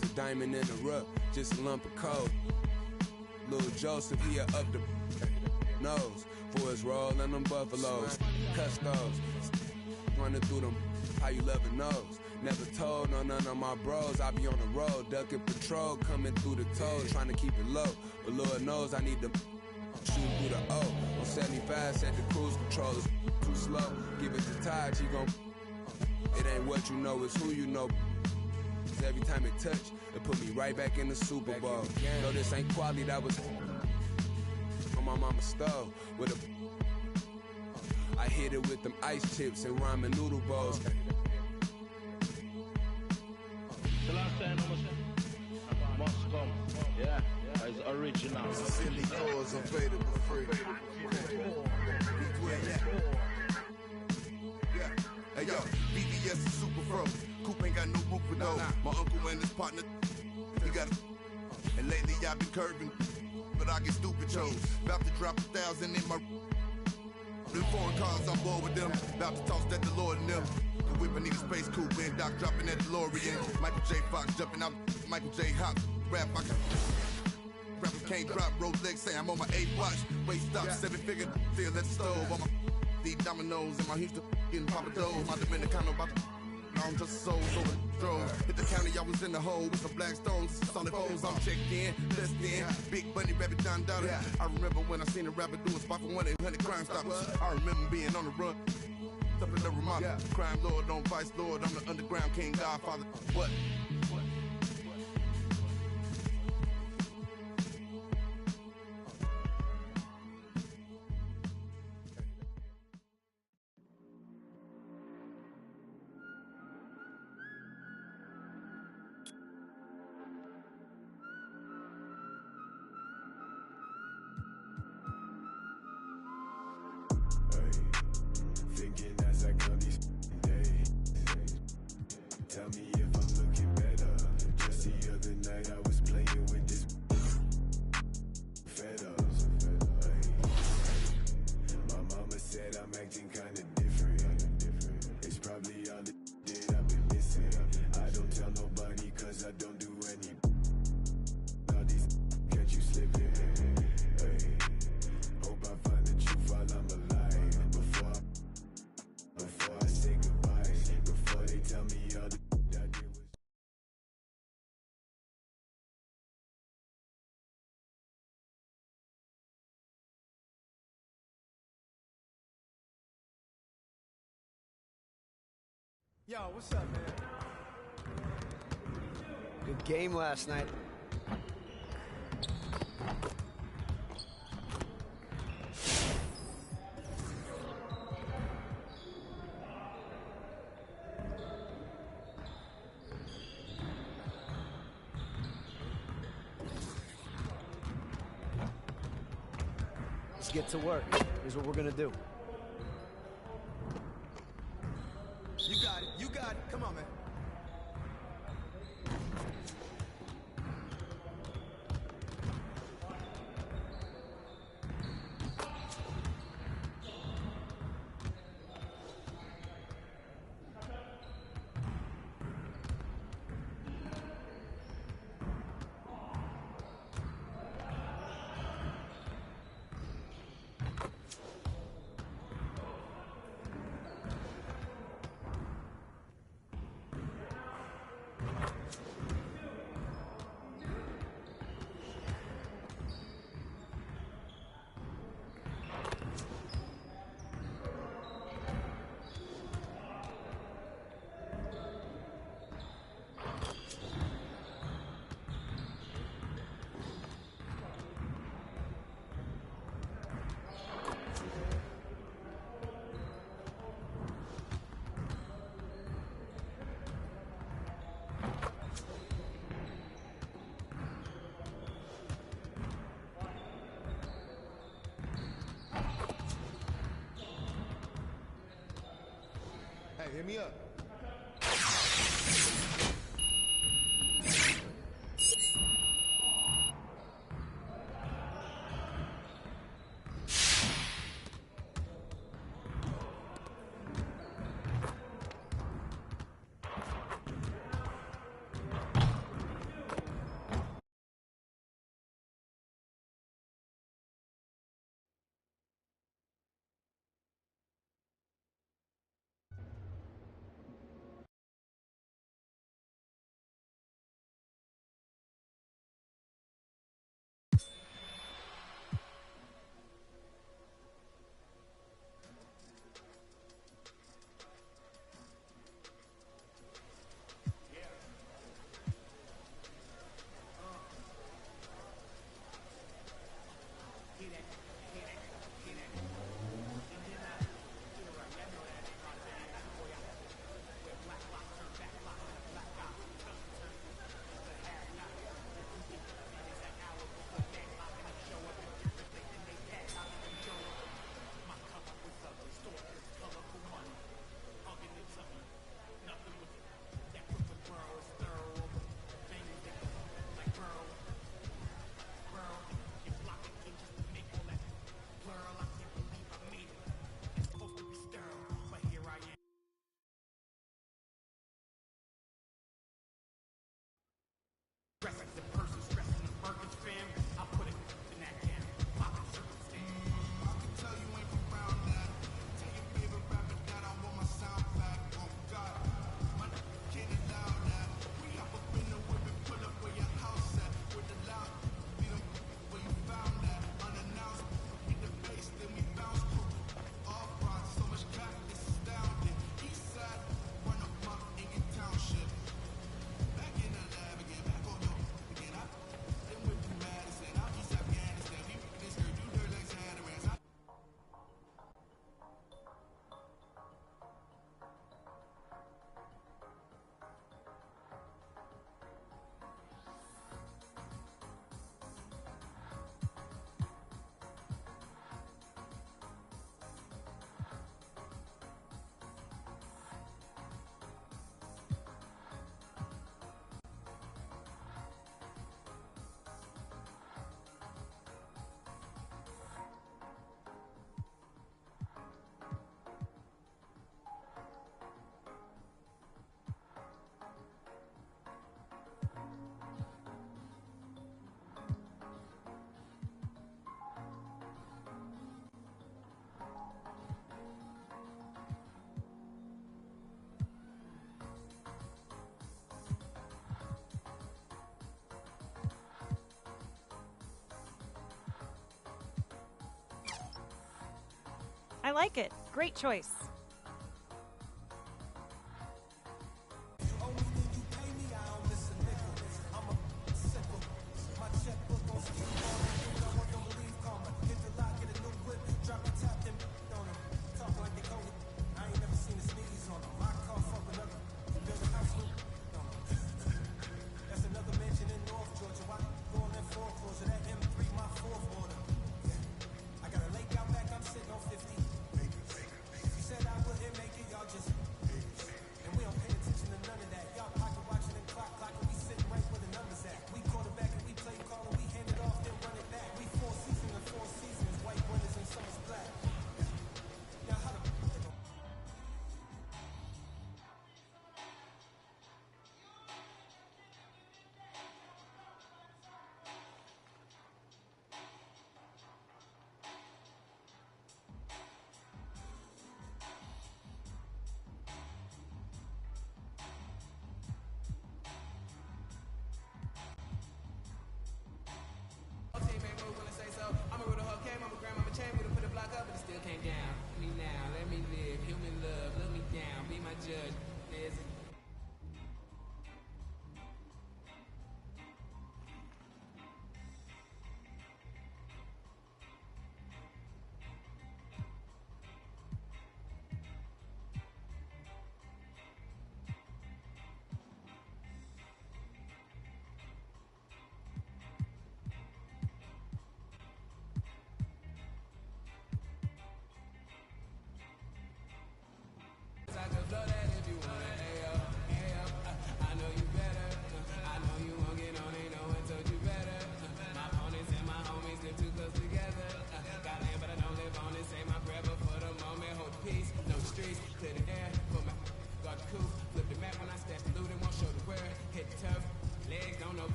was a diamond in the rough, just a lump of coal. Little Joseph, he up the nose for his roll and them buffaloes. Custos, running through them, how you love it knows. Never told none of my bros, I be on the road, ducking patrol, coming through the toes, trying to keep it low. But Lord knows I need to shoot through the O. On 75, set the cruise control is too slow. Give it to Taj, he gon' it ain't what you know, it's who you know. Every time it touch, it put me right back in the Super Bowl. No, this ain't quality, that was on my mama's stove with a. I hit it with them ice chips and ramen noodle bowls. The last time must come, yeah, it's original. Silly cause available free. Yeah, hey yo, BBS is super fro. Coop ain't got no roof with no. My uncle and his partner, he got. And lately I've been curving, but I get stupid chose. About to drop 1,000 in my. Them foreign cars, I'm bored with them. About to toss that DeLorean in them. The whip, I need a space coupe, and Doc dropping that DeLorean. Michael J. Fox jumping out, Michael J. Hop, rap, I can. Rappers can't drop, Rolex, say I'm on my 8 watch. Waist stop, 7-figure, still at the stove. On my these dominoes in my Houston, getting Papa Doe. My Dominicano about to. I'm just souls over drove. Hit the county, I was in the hole with some black stones, solid foes. I'm checked in, blessed in. Big Bunny, Rabbit John Dollar. I remember when I seen a rapper do a spot for 1-800 Crime Stoppers. I remember being on the run. Up in the Ramada. Crime Lord, on Vice Lord. I'm the underground king, Godfather. What? Thinking as I count these days, tell me if I'm looking better. Just the other night I was playing with this fed up. My mama said I'm acting kinda different. It's probably all the that I've been missing. I don't tell nobody cause I don't do any. All these catch you slipping. Hope I find the truth while I'm alive. Before I say goodbye, before they tell me all the I did was. Yo, what's up, man? Good game last night. Let's get to work. Here's what we're gonna do. You got it. You got it. Come on, man. Hey, hit me up. I like it. Great choice.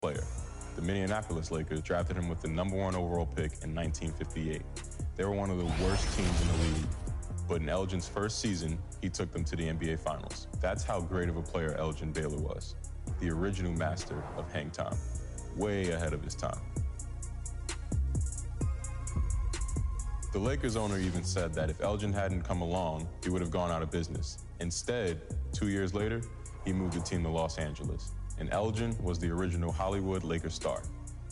Player. The Minneapolis Lakers drafted him with the #1 overall pick in 1958. They were one of the worst teams in the league, but in Elgin's first season, he took them to the NBA Finals. That's how great of a player Elgin Baylor was, the original master of hang time, way ahead of his time. The Lakers owner even said that if Elgin hadn't come along, he would have gone out of business. Instead, 2 years later, he moved the team to Los Angeles, and Elgin was the original Hollywood Lakers star.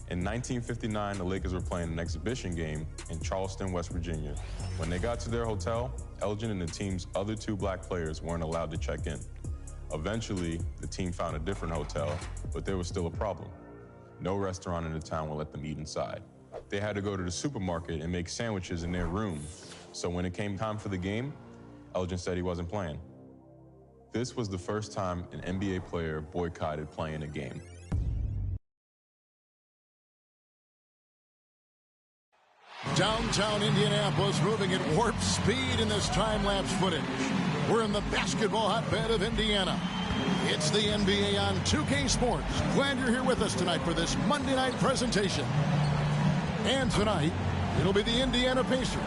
In 1959, the Lakers were playing an exhibition game in Charleston, West Virginia. When they got to their hotel, Elgin and the team's other 2 black players weren't allowed to check in. Eventually, the team found a different hotel, but there was still a problem. No restaurant in the town will let them eat inside. They had to go to the supermarket and make sandwiches in their room. So when it came time for the game, Elgin said he wasn't playing. This was the first time an NBA player boycotted playing a game. Downtown Indianapolis moving at warp speed in this time-lapse footage. We're in the basketball hotbed of Indiana. It's the NBA on 2K Sports. Glad you're here with us tonight for this Monday night presentation. And tonight, it'll be the Indiana Pacers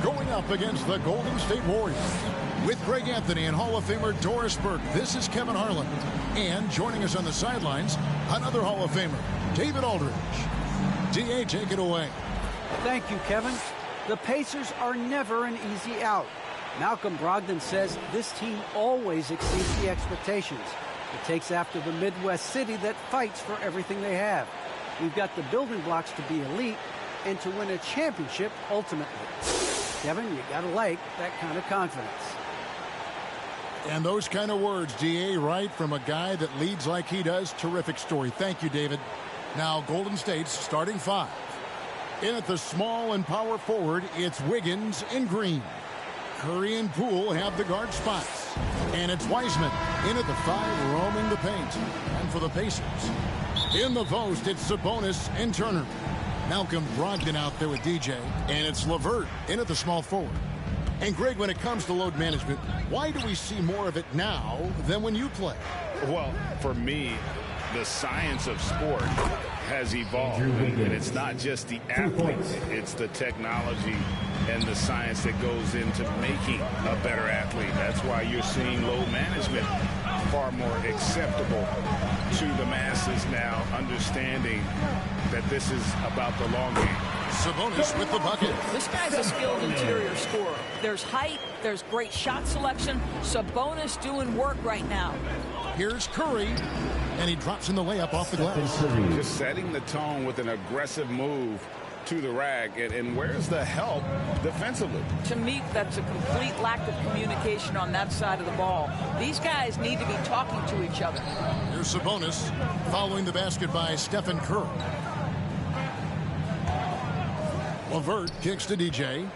going up against the Golden State Warriors. With Greg Anthony and Hall of Famer Doris Burke, this is Kevin Harlan. And joining us on the sidelines, another Hall of Famer, David Aldridge. D.A., take it away. Thank you, Kevin. The Pacers are never an easy out. Malcolm Brogdon says this team always exceeds the expectations. It takes after the Midwest city that fights for everything they have. We've got the building blocks to be elite and to win a championship ultimately. Kevin, you gotta like that kind of confidence. And those kind of words, DA, right from a guy that leads like he does. Terrific story. Thank you, David. Now, Golden State's starting 5. In at the small and power forward, it's Wiggins in green. Curry and Poole have the guard spots. And it's Wiseman in at the 5, roaming the paint. And for the Pacers, in the post, it's Sabonis and Turner. Malcolm Brogdon out there with DJ. And it's LeVert in at the small forward. And, Greg, when it comes to load management, why do we see more of it now than when you play? Well, for me, the science of sport has evolved. And it's not just the athlete. It's the technology and the science that goes into making a better athlete. That's why you're seeing load management far more acceptable to the masses now, understanding that this is about the long game. Sabonis with the bucket. This guy's a skilled interior scorer. There's height, there's great shot selection. Sabonis doing work right now. Here's Curry, and he drops in the layup off the glass. Just setting the tone with an aggressive move to the rack. And where's the help defensively? To me, that's a complete lack of communication on that side of the ball. These guys need to be talking to each other. Here's Sabonis following the basket by Stephen Curry. LeVert kicks to DJ.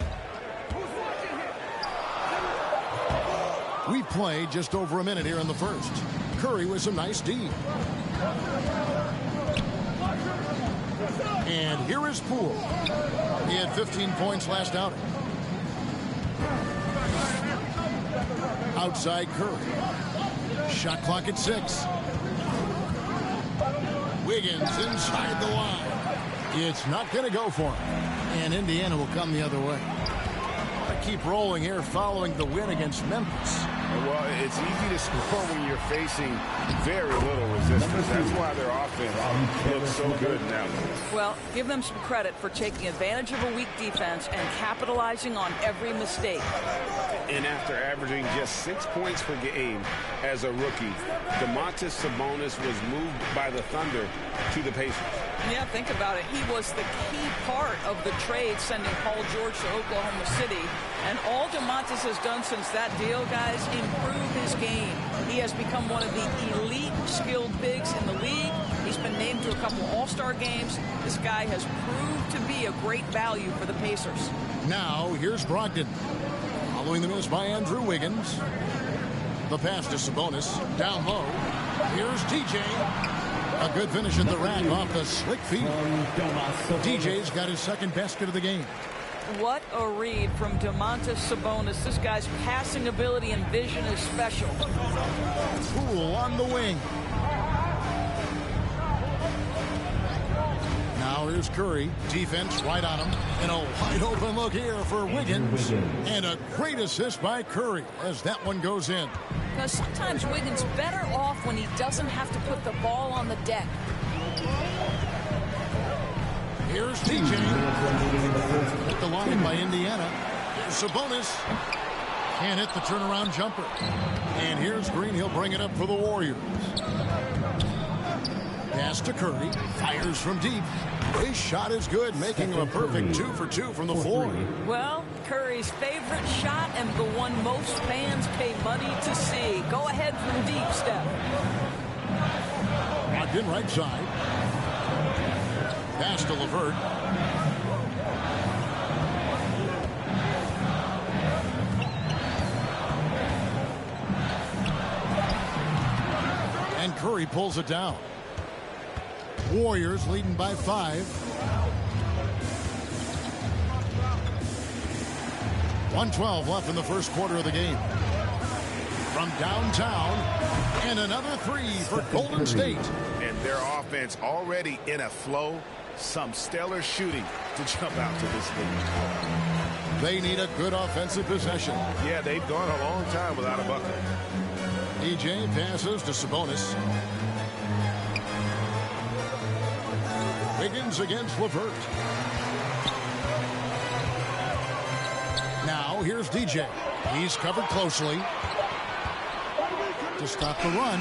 We played just over a minute here in the first. Curry with some nice D. And here is Poole. He had 15 points last outing. Outside Curry. Shot clock at 6. Wiggins inside the line. It's not going to go for him. And Indiana will come the other way. I keep rolling here following the win against Memphis. Well, it's easy to score when you're facing very little resistance. That's why their offense looks so good now. Well, give them some credit for taking advantage of a weak defense and capitalizing on every mistake. And after averaging just 6 points per game as a rookie, Domantas Sabonis was moved by the Thunder to the Pacers. Yeah, think about it. He was the key part of the trade sending Paul George to Oklahoma City. And all Domantas has done since that deal, guys, improve his game. He has become one of the elite skilled bigs in the league. He's been named to a couple All-Star games. This guy has proved to be a great value for the Pacers. Now, here's Brogdon. Following the miss by Andrew Wiggins. The pass to Sabonis. Down low. Here's DJ. A good finish at the rack off the slick feet. DJ's got his second basket of the game. What a read from Domantas Sabonis. This guy's passing ability and vision is special. Poole on the wing. Now here's Curry. Defense right on him. And a wide open look here for Wiggins. And a great assist by Curry as that one goes in. Now, sometimes Wiggins better off when he doesn't have to put the ball on the deck. Here's DJ. At the line by Indiana. Here's Sabonis. Can't hit the turnaround jumper. And here's Green. He'll bring it up for the Warriors. Pass to Curry. Fires from deep. His shot is good, making him a perfect 2 for 2 from the floor. Well, Curry's favorite shot and the one most fans pay money to see. Go ahead from deep, Steph. Locked in right side. Pass to LeVert. And Curry pulls it down. Warriors leading by 5. 1:12 left in the first quarter of the game. From downtown, and another 3 for Golden State. And their offense already in a flow. Some stellar shooting to jump out to this lead. They need a good offensive possession. Yeah, they've gone a long time without a bucket. DJ passes to Sabonis. Wiggins against LeVert. Now here's DJ. He's covered closely. To stop the run.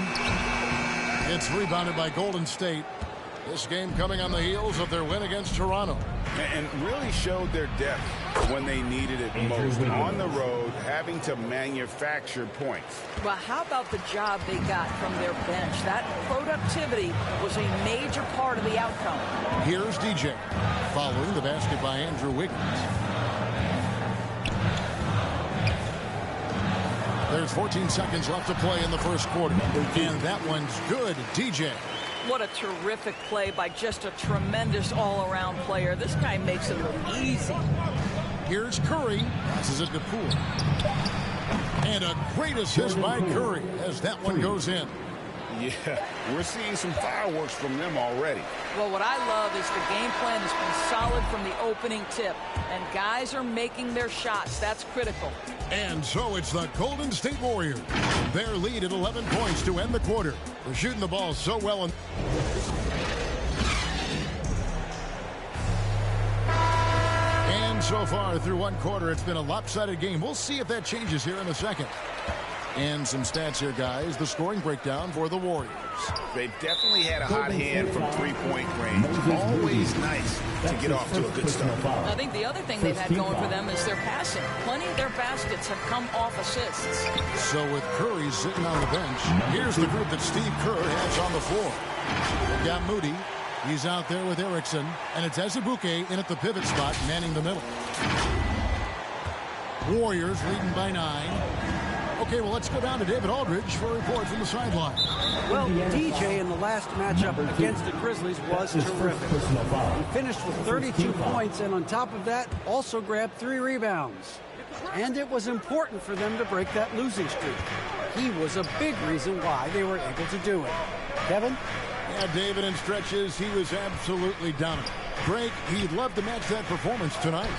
It's rebounded by Golden State. This game coming on the heels of their win against Toronto. And really showed their depth when they needed it most. On the road, having to manufacture points. Well, how about the job they got from their bench? That productivity was a major part of the outcome. Here's DJ, following the basket by Andrew Wiggins. There's 14 seconds left to play in the first quarter. And that one's good, DJ. What a terrific play by just a tremendous all-around player. This guy makes it look easy. Here's Curry. Passes it to Poole. And a great assist by Curry as that one goes in. Yeah, we're seeing some fireworks from them already. Well, what I love is the game plan has been solid from the opening tip. And guys are making their shots. That's critical. And so it's the Golden State Warriors. Their lead at 11 points to end the quarter. They're shooting the ball so well. And so far through one quarter, it's been a lopsided game. We'll see if that changes here in a second. And some stats here, guys. The scoring breakdown for the Warriors. They've definitely had a hot hand from three-point range. Always nice to get off to a good start. I think the other thing they've had going for them is their passing. Plenty of their baskets have come off assists. So with Curry sitting on the bench, here's the group that Steve Kerr has on the floor. They've got Moody. He's out there with Erickson. And it's Azubuike in at the pivot spot, manning the middle. Warriors leading by 9. Okay, well, let's go down to David Aldridge for a report from the sideline. Well, DJ in the last matchup against the Grizzlies was terrific. He finished with 32 points, and on top of that, also grabbed 3 rebounds. And it was important for them to break that losing streak. He was a big reason why they were able to do it. Kevin? Yeah, David, in stretches, he was absolutely dominant. Greg, he'd love to match that performance tonight.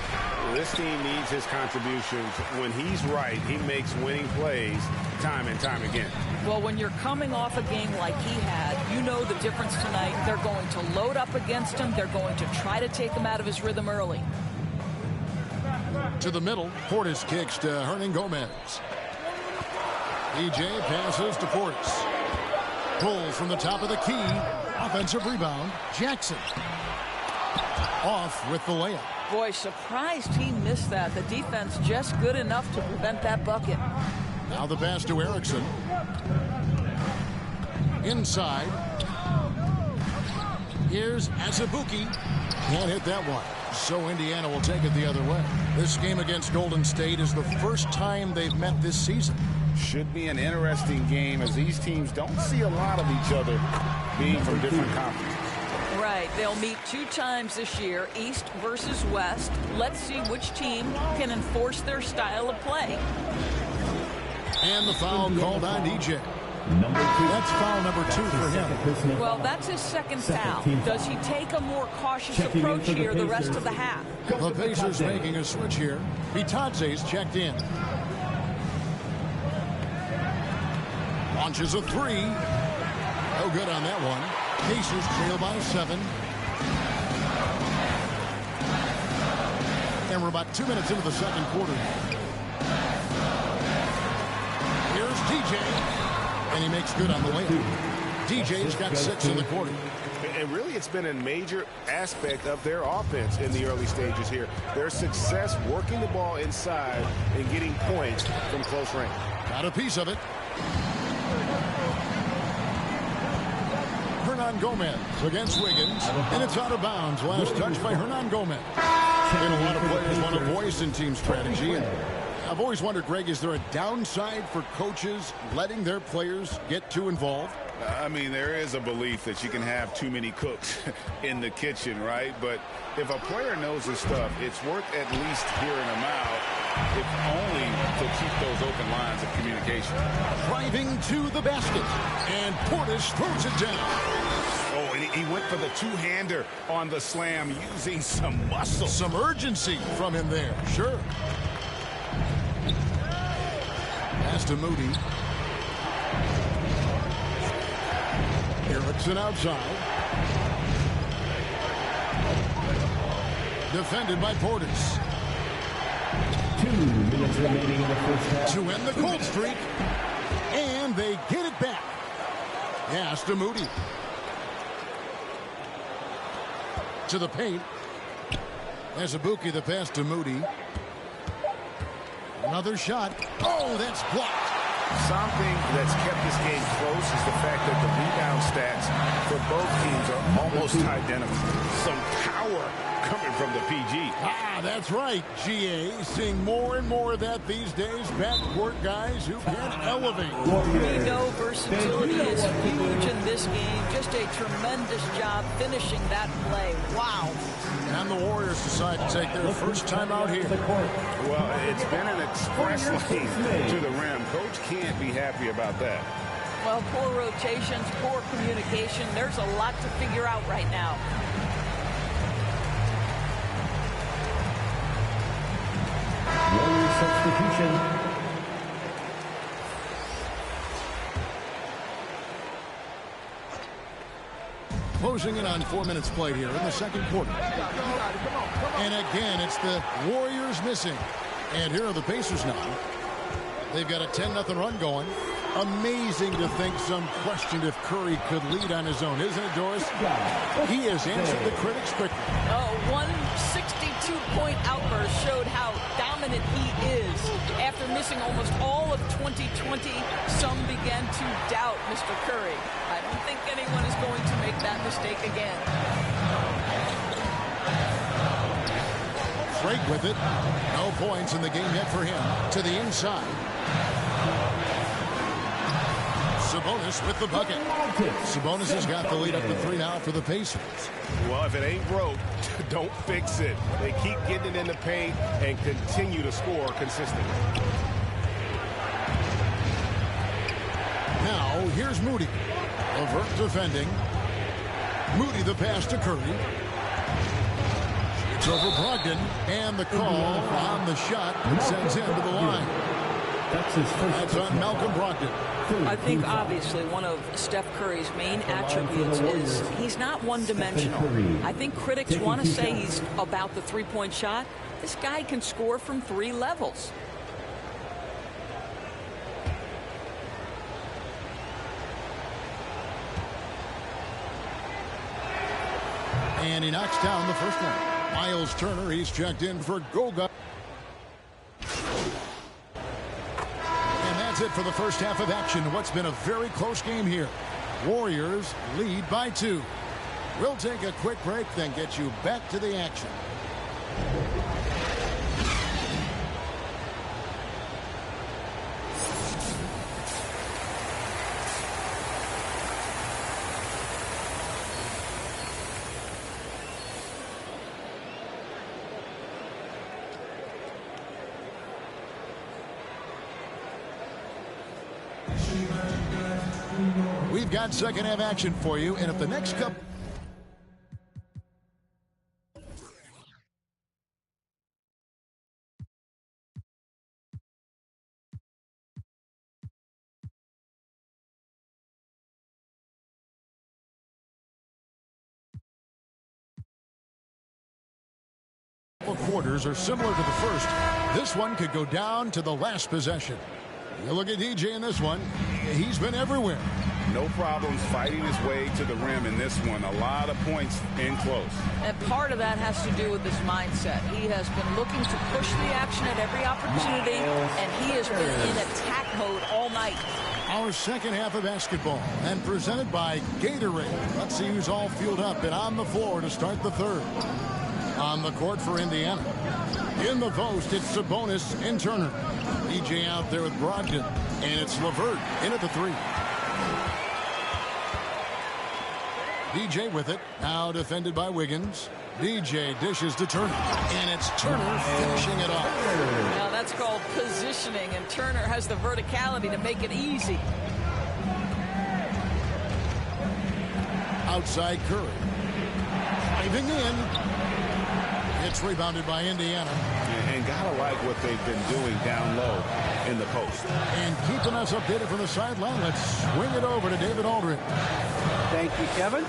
This team needs his contributions. When he's right, he makes winning plays time and time again. Well, when you're coming off a game like he had, you know the difference tonight. They're going to load up against him. They're going to try to take him out of his rhythm early. To the middle, Portis kicks to Hernan Gomez. DJ passes to Portis. Pulls from the top of the key. Offensive rebound, Jackson. Off with the layup. Boy, surprised he missed that. The defense just good enough to prevent that bucket. Now the pass to Erickson. Inside. Here's Azubuike. Can't hit that one. So Indiana will take it the other way. This game against Golden State is the first time they've met this season. Should be an interesting game as these teams don't see a lot of each other being from different conferences. Right. They'll meet 2 times this year, East versus West. Let's see which team can enforce their style of play. And the foul called on DJ. That's foul number 2 for him. Well, that's his second foul. Does he take a more cautious approach here the rest of the half? The Pacers making a switch here. Bitadze's checked in. Launches a 3. No good on that one. Pacers trail by 7. And we're about 2 minutes into the second quarter. Here's DJ. And he makes good on the layup. DJ's got 6 in the quarter. And really, it's been a major aspect of their offense in the early stages here. Their success working the ball inside and getting points from close range. Got a piece of it. Hernan Gomez against Wiggins, and it's out of bounds. Last touch by Hernan Gomez. And a lot of players want a voice in team strategy, and I've always wondered, Greg, is there a downside for coaches letting their players get too involved? I mean, there is a belief that you can have too many cooks in the kitchen, right? But if a player knows his stuff, it's worth at least hearing them out, if only to keep those open lines of communication. Driving to the basket, and Portis throws it down. Oh, and he went for the two-hander on the slam, using some muscle. Some urgency from him there, sure. Pass to Moody. Erickson outside. Defended by Portis. 2 minutes remaining in the first half. To end the cold streak. And they get it back. Pass to Moody. To the paint. There's Ibuki, the pass to Moody. Another shot. Oh, that's blocked. Something that's kept this game close is the fact that the rebound stats for both teams are almost identical. Some power coming from the PG. Ah, that's right, GA. Seeing more and more of that these days. Backcourt guys who can elevate. We know versatility is huge in this game. Just a tremendous job finishing that play. Wow. And the Warriors decide to take their first time out here. Well, it's been an express lane to the rim. Coach can't be happy about that. Well, poor rotations, poor communication. There's a lot to figure out right now. Warrior substitution. Closing in on 4 minutes played here in the second quarter. And again, it's the Warriors missing. And here are the Pacers now. They've got a 10-0 run going. Amazing to think some questioned if Curry could lead on his own, isn't it, Doris? He has answered the critics quickly. One 62-point outburst showed how dominant he is. After missing almost all of 2020, some began to doubt Mr. Curry. I don't think anyone is going to make that mistake again. Frank with it. No points in the game yet for him. To the inside. Sabonis with the bucket. Sabonis has got the lead up to 3 now for the Pacers. Well, if it ain't broke, don't fix it. They keep getting it in the paint and continue to score consistently. Now, here's Moody. Levert defending. Moody the pass to Curry. It's over Brogdon. And the call on the shot that sends him to the line. That's on Malcolm Brogdon. I think obviously one of Steph Curry's main attributes is he's not one-dimensional. I think critics want to say he's about the three-point shot. This guy can score from 3 levels. And he knocks down the first one. Miles Turner, he's checked in for Goga. That's it for the first half of action. What's been a very close game here. Warriors lead by 2. We'll take a quick break, then get you back to the action. We've got second half action for you, and if the next couple quarters are similar to the first, this one could go down to the last possession. You look at DJ in this one, he's been everywhere. No problems fighting his way to the rim in this one. A lot of points in close. And part of that has to do with his mindset. He has been looking to push the action at every opportunity, and he has been in attack mode all night. Our second half of basketball, and presented by Gatorade. Let's see who's all fueled up and on the floor to start the third. On the court for Indiana. In the post, it's Sabonis and Turner. DJ out there with Brogdon. And it's Levert in at the 3. DJ with it. Now defended by Wiggins. DJ dishes to Turner. And it's Turner finishing it off. Now that's called positioning, and Turner has the verticality to make it easy. Outside Curry. Driving in. It's rebounded by Indiana. And gotta like what they've been doing down low in the post. And keeping us updated from the sideline, let's swing it over to David Aldridge. Thank you, Kevin.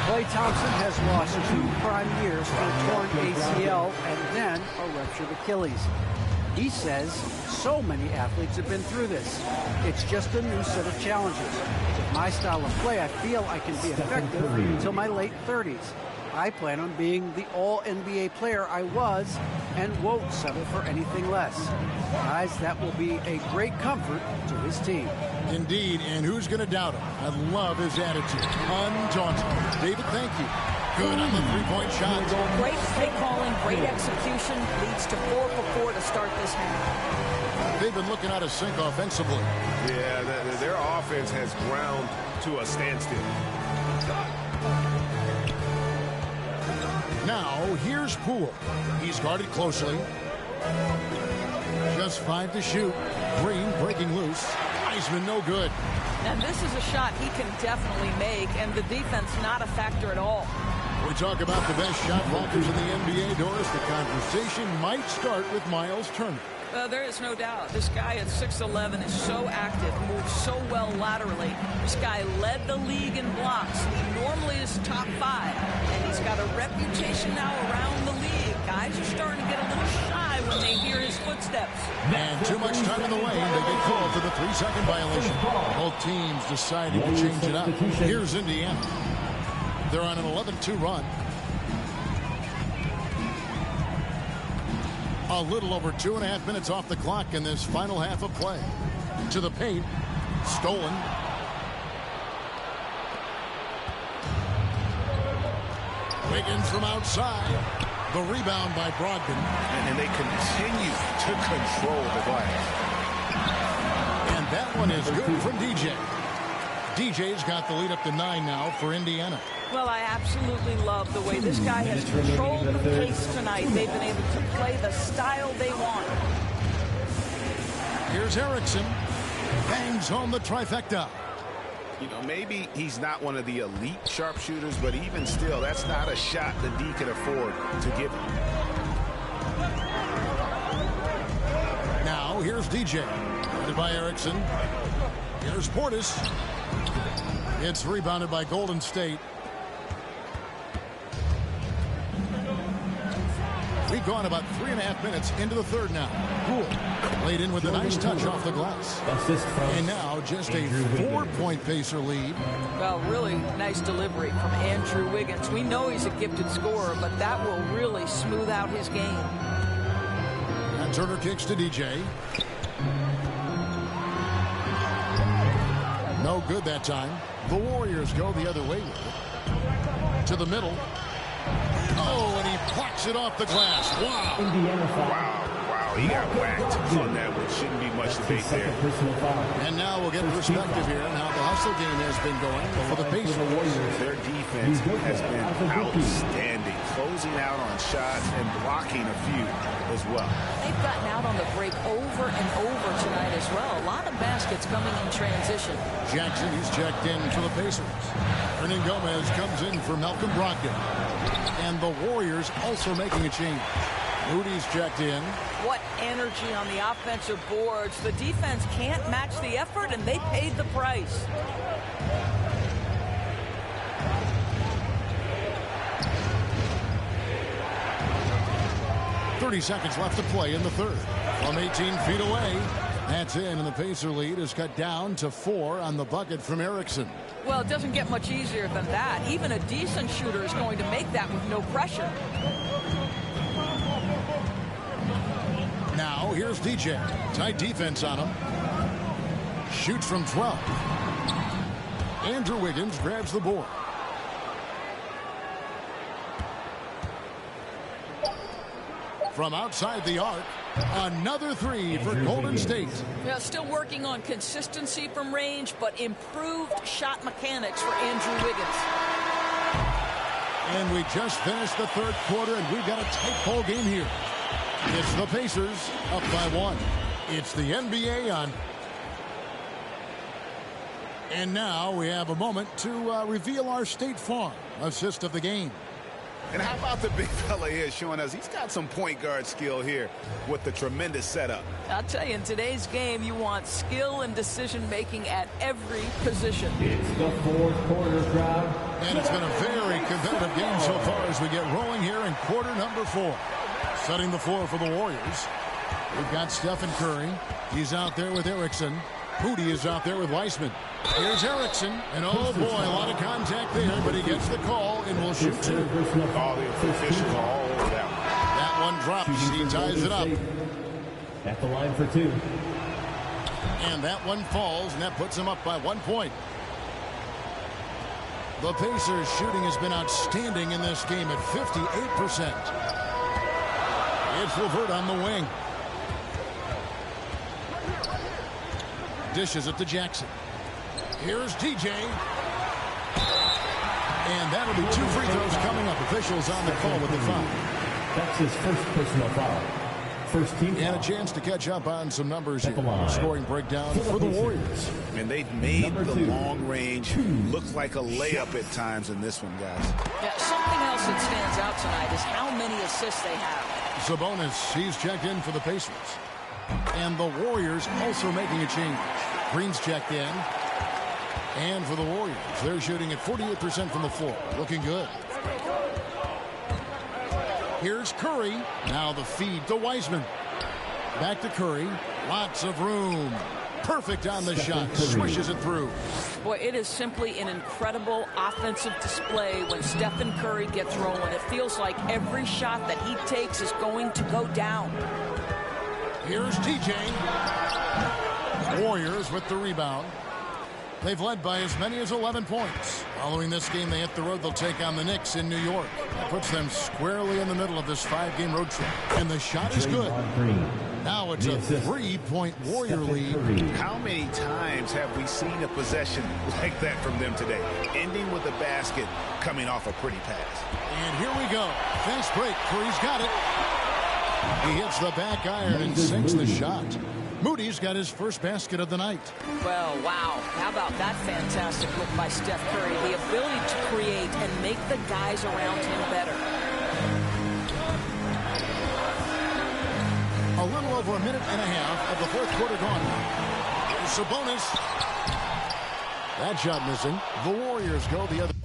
Klay Thompson has lost 2 prime years for a torn ACL and then a ruptured Achilles. He says so many athletes have been through this. It's just a new set of challenges. With my style of play, I feel I can be effective until my late 30s. I plan on being the all-NBA player I was and won't settle for anything less. Guys, that will be a great comfort to his team. Indeed, and who's going to doubt him? I love his attitude. Undaunted. David, thank you. Good on the three-point shot. Great play calling, great execution, leads to 4 for 4 to start this half. They've been looking out of sync offensively. Yeah, their offense has ground to a standstill. Now, here's Poole. He's guarded closely. Just 5 to shoot. Green breaking loose. Wiseman no good. And this is a shot he can definitely make, and the defense not a factor at all. We talk about the best shot blockers in the NBA, Doris. The conversation might start with Miles Turner. There is no doubt. This guy at 6'11" is so active, moves so well laterally. This guy led the league in blocks. He normally is top 5, and he's got a reputation now around the league. Guys are starting to get a little shy when they hear his footsteps. And too much time in the lane. They get called for the 3-second violation. Both teams deciding to change it up. Here's Indiana. They're on an 11-2 run. A little over 2.5 minutes off the clock in this final half of play. To the paint. Stolen. Wiggins from outside. The rebound by Brogdon. And they continue to control the glass. And that one is good from DJ. DJ's got the lead up to 9 now for Indiana. Well, I absolutely love the way this guy has controlled the pace tonight. They've been able to play the style they want. Here's Erickson. Bangs home the trifecta. You know, maybe he's not one of the elite sharpshooters, but even still, that's not a shot the D can afford to give him. Now, here's DJ. Guarded by Erickson. Here's Portis. It's rebounded by Golden State. We've gone about 3.5 minutes into the third now. Poole laid in with a nice touch off the glass. And now just a 4-point Pacer lead. Well, really nice delivery from Andrew Wiggins. We know he's a gifted scorer, but that will really smooth out his game. And Turner kicks to DJ. No good that time. The Warriors go the other way with it. To the middle. Oh, and he plucks it off the glass. Wow. Wow. He got whacked on that one. Shouldn't be much debate there. And now we'll get perspective here on how the hustle game has been going for the Pacers. Their defense has been outstanding, closing out on shots and blocking a few as well. They've gotten out on the break over and over tonight as well. A lot of baskets coming in transition. Jackson, he's checked in for the Pacers. Hernan Gomez comes in for Malcolm Brogdon. And the Warriors also making a change. Moody's checked in. What energy on the offensive boards. The defense can't match the effort, and they paid the price. .30 seconds left to play in the third. From 18 feet away. That's in, and the Pacer lead is cut down to 4 on the bucket from Erickson. Well, it doesn't get much easier than that. Even a decent shooter is going to make that with no pressure. Now, here's DJ. Tight defense on him. Shoots from 12. Andrew Wiggins grabs the board. From outside the arc, another 3 for Golden State. Yeah, still working on consistency from range, but improved shot mechanics for Andrew Wiggins. And we just finished the third quarter, and we've got a tight ball game here. It's the Pacers up by 1. It's the NBA on. And now we have a moment to reveal our State Farm assist of the game. And how about the big fella here showing us he's got some point guard skill here with the tremendous setup. I'll tell you, in today's game, you want skill and decision-making at every position. It's the fourth quarter, crowd. And it's been a very competitive game so far as we get rolling here in quarter number 4. Setting the floor for the Warriors. We've got Stephen Curry. He's out there with Erickson. Moody is out there with Weissman. Here's Erickson, and oh boy, a lot of contact there, but he gets the call and will shoot two. All the officials are all over that one. That one drops. He ties it up. At the line for two. And that one falls, and that puts him up by 1 point. The Pacers' shooting has been outstanding in this game at 58%. It's LeVert on the wing. Dishes it to Jackson. Here's DJ. And that'll be 2 free throws coming up. Officials on the call with the foul. That's his first personal foul. First team foul. And a chance to catch up on some numbers here. Scoring breakdown for the Warriors. And they've made the long range look like a layup at times in this one, guys. Yeah, something else that stands out tonight is how many assists they have. Sabonis, he's checked in for the Pacers. And the Warriors also making a change. Green's checked in. And for the Warriors, they're shooting at 48% from the floor. Looking good. Here's Curry. Now the feed to Wiseman. Back to Curry. Lots of room. Perfect on the shot. Swishes it through. Boy, it is simply an incredible offensive display when Stephen Curry gets rolling. It feels like every shot that he takes is going to go down. Here's TJ. Warriors with the rebound. They've led by as many as 11 points. Following this game, they hit the road. They'll take on the Knicks in New York. That puts them squarely in the middle of this 5-game road trip. And the shot is good. Now it's a 3-point Warrior lead. How many times have we seen a possession like that from them today? Ending with a basket, coming off a pretty pass. And here we go. Fast break. Curry's got it. He hits the back iron and sinks the shot. Moody's got his first basket of the night. Well, wow. How about that fantastic look by Steph Curry? The ability to create and make the guys around him better. A little over a minute and a half of the fourth quarter gone now. Sabonis. That shot missing. The Warriors go the other.